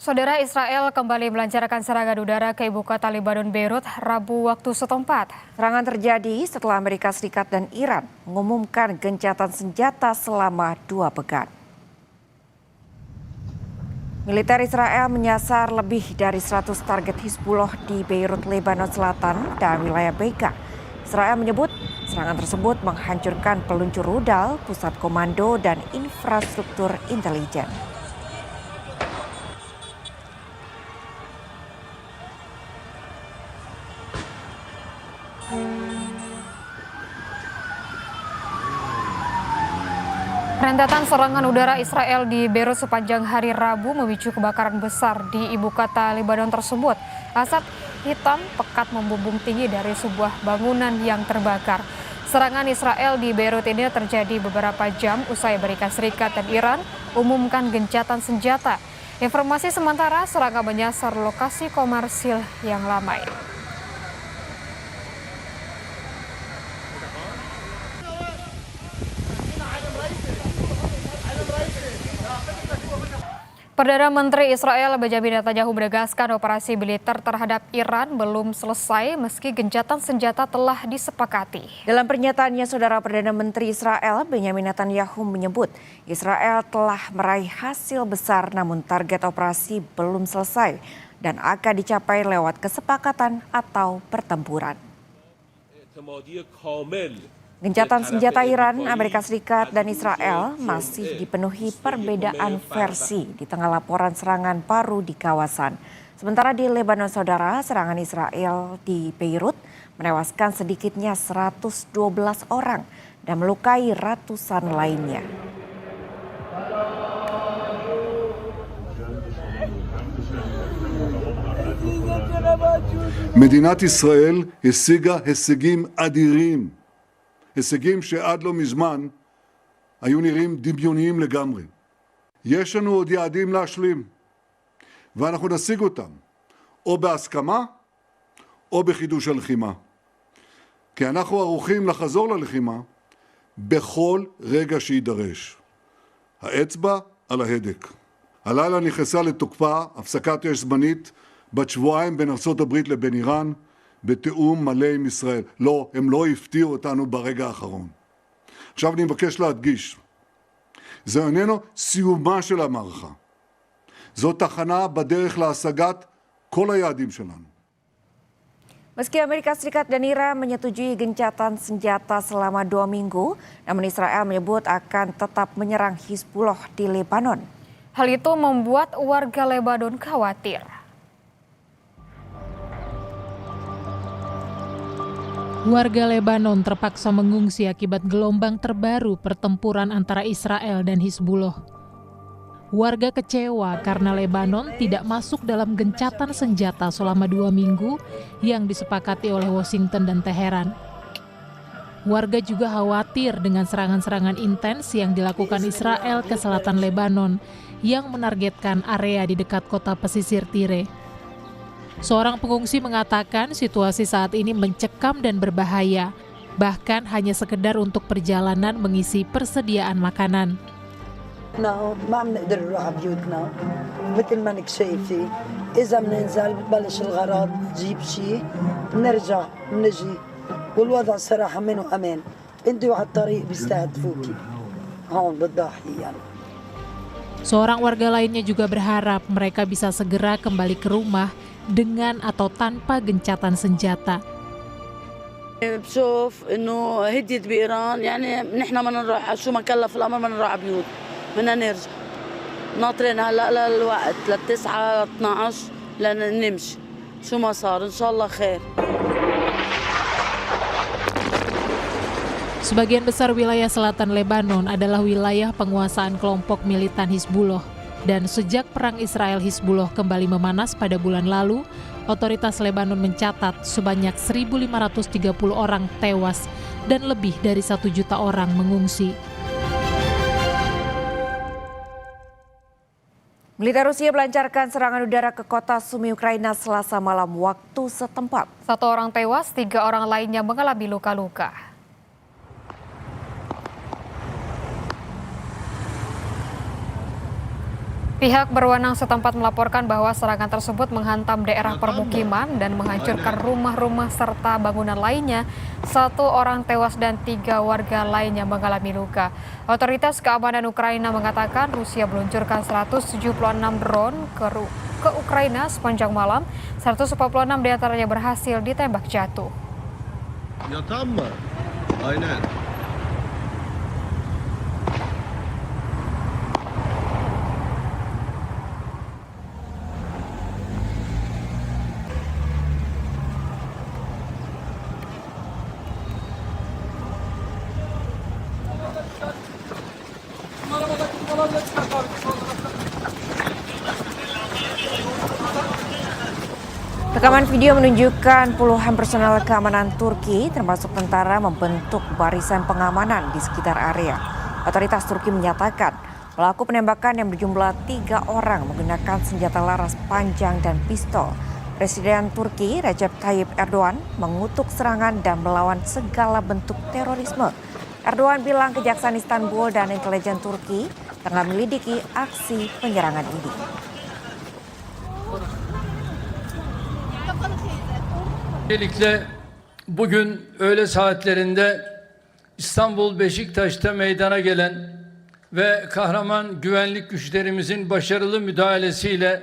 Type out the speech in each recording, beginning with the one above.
Saudara, Israel kembali melancarkan serangan udara ke ibu kota Lebanon Beirut Rabu waktu setempat. Serangan terjadi setelah Amerika Serikat dan Iran mengumumkan gencatan senjata selama 2 pekan. Militer Israel menyasar lebih dari 100 target Hizbullah di Beirut, Lebanon Selatan dan wilayah Bekaa. Israel menyebut serangan tersebut menghancurkan peluncur rudal, pusat komando, dan infrastruktur intelijen. Rentetan serangan udara Israel di Beirut sepanjang hari Rabu memicu kebakaran besar di ibu kota Lebanon tersebut. Asap hitam pekat membumbung tinggi dari sebuah bangunan yang terbakar. Serangan Israel di Beirut ini terjadi beberapa jam usai Amerika Serikat dan Iran umumkan gencatan senjata. Informasi sementara, serangan menyasar lokasi komersil yang ramai. Perdana Menteri Israel Benjamin Netanyahu menegaskan operasi militer terhadap Iran belum selesai meski gencatan senjata telah disepakati. Dalam pernyataannya, Saudara Perdana Menteri Israel Benjamin Netanyahu menyebut Israel telah meraih hasil besar namun target operasi belum selesai dan akan dicapai lewat kesepakatan atau pertempuran. Gencatan senjata Iran, Amerika Serikat, dan Israel masih dipenuhi perbedaan versi di tengah laporan serangan baru di kawasan. Sementara di Lebanon, Saudara, serangan Israel di Beirut menewaskan sedikitnya 112 orang dan melukai ratusan lainnya. מדינת ישראל השיגה הישגים אדירים. הישגים שעד לא מזמן היו נראים דמיוניים לגמרי. יש לנו עוד יעדים להשלים, ואנחנו נשיג אותם, או בהסכמה, או בחידוש הלחימה. כי אנחנו ערוכים לחזור ללחימה בכל רגע שידרש. האצבע על ההדק. הלילה נכנסה לתוקפה הפסקת אש זמנית בת שבועיים בין ארצות הברית לבין איראן, בתיאום מלא עם ישראל. לא, הם לא הפתיעו אותנו ברגע האחרון. עכשיו אני מבקש להדגיש, זה איננו סיומה של המערכה. זו תחנה בדרך להשגת כל היעדים שלנו. Meski Amerika Serikat dan Iran menyetujui gencatan senjata selama 2 minggu, namun Israel menyebut akan tetap menyerang Hizbullah di Lebanon. Hal itu membuat warga Lebanon khawatir. Warga Lebanon terpaksa mengungsi akibat gelombang terbaru pertempuran antara Israel dan Hizbullah. Warga kecewa karena Lebanon tidak masuk dalam gencatan senjata selama 2 minggu yang disepakati oleh Washington dan Teheran. Warga juga khawatir dengan serangan-serangan intens yang dilakukan Israel ke selatan Lebanon yang menargetkan area di dekat kota pesisir Tire. Seorang pengungsi mengatakan situasi saat ini mencekam dan berbahaya, bahkan hanya sekedar untuk perjalanan mengisi persediaan makanan. ما عم نقدر نروح على بيوتنا مثل ما انك شايفه اذا بننزل ببلش الغرض نجيب شيء بنرجع بنجي والوضع صراحه منه امان انت على الطريق بيستهدفوكي هون بالضاحيه يعني. Seorang warga lainnya juga berharap mereka bisa segera kembali ke rumah dengan atau tanpa gencatan senjata. بشوف انه هديت بايران يعني نحن بدنا نروح شو ما كلف الامر بدنا نروح على بيوت بدنا نرجع ناطرين هلا للوقت ل9 12 لنمشي شو ما صار ان شاء الله خير. Sebagian besar wilayah selatan Lebanon adalah wilayah penguasaan kelompok militan Hizbullah. Dan sejak perang Israel-Hizbullah kembali memanas pada bulan lalu, otoritas Lebanon mencatat sebanyak 1.530 orang tewas dan lebih dari 1 juta orang mengungsi. Militer Rusia melancarkan serangan udara ke kota Sumi, Ukraina Selasa malam waktu setempat. 1 orang tewas, 3 orang lainnya mengalami luka-luka. Pihak berwenang setempat melaporkan bahwa serangan tersebut menghantam daerah permukiman dan menghancurkan rumah-rumah serta bangunan lainnya. 1 orang tewas dan 3 warga lainnya mengalami luka. Otoritas keamanan Ukraina mengatakan Rusia meluncurkan 176 drone ke Ukraina sepanjang malam. 146 diantaranya berhasil ditembak jatuh. Yatan mı? Aynen. Rekaman video menunjukkan puluhan personel keamanan Turki termasuk tentara membentuk barisan pengamanan di sekitar area. Otoritas Turki menyatakan pelaku penembakan yang berjumlah 3 orang menggunakan senjata laras panjang dan pistol. Presiden Turki Recep Tayyip Erdogan mengutuk serangan dan melawan segala bentuk terorisme. Erdogan bilang Kejaksaan Istanbul dan intelijen Turki tengah melidiki aksi penyerangan ini. Öncelikle bugün öğle saatlerinde İstanbul Beşiktaş'ta meydana gelen ve kahraman güvenlik güçlerimizin başarılı müdahalesiyle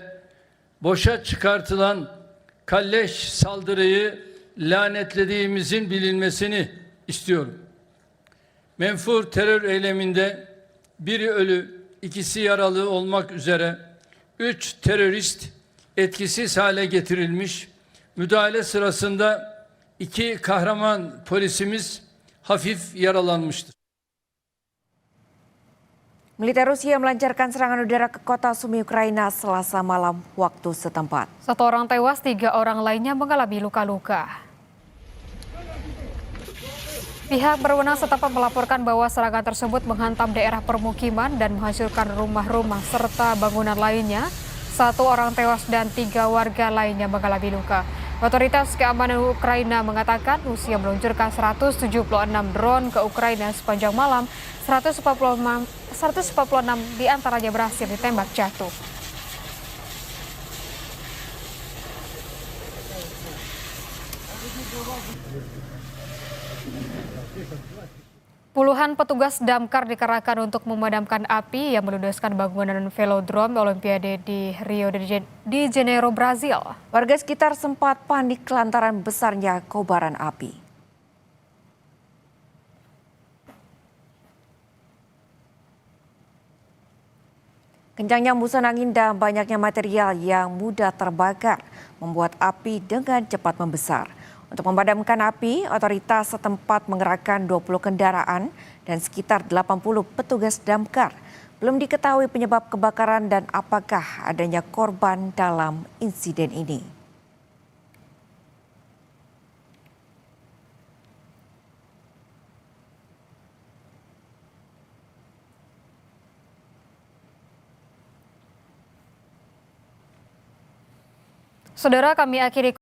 boşa çıkartılan kalleş saldırıyı lanetlediğimizin bilinmesini istiyorum. Menfur terör eyleminde biri ölü, 2'si yaralı olmak üzere 3 terörist etkisiz hale getirilmiş. Müdahale sırasında 2 kahraman polisimiz hafif yaralanmıştır. Militer Rusia melancarkan serangan udara ke kota Sumi, Ukraina Selasa malam waktu setempat. 1 orang tewas, 3 orang lainnya mengalami luka-luka. Pihak berwenang setempat melaporkan bahwa serangan tersebut menghantam daerah permukiman dan menghancurkan rumah-rumah serta bangunan lainnya. 1 orang tewas dan 3 warga lainnya mengalami luka. Otoritas keamanan Ukraina mengatakan Rusia meluncurkan 176 drone ke Ukraina sepanjang malam. 146 diantaranya berhasil ditembak jatuh. Puluhan petugas damkar dikerahkan untuk memadamkan api yang meludeskan bangunan velodrome Olimpiade di Rio de Janeiro, Brazil. Warga sekitar sempat panik lantaran besarnya kobaran api. Kencangnya hembusan angin dan banyaknya material yang mudah terbakar membuat api dengan cepat membesar. Untuk memadamkan api, otoritas setempat mengerahkan 20 kendaraan dan sekitar 80 petugas damkar. Belum diketahui penyebab kebakaran dan apakah adanya korban dalam insiden ini. Saudara, kami akhiri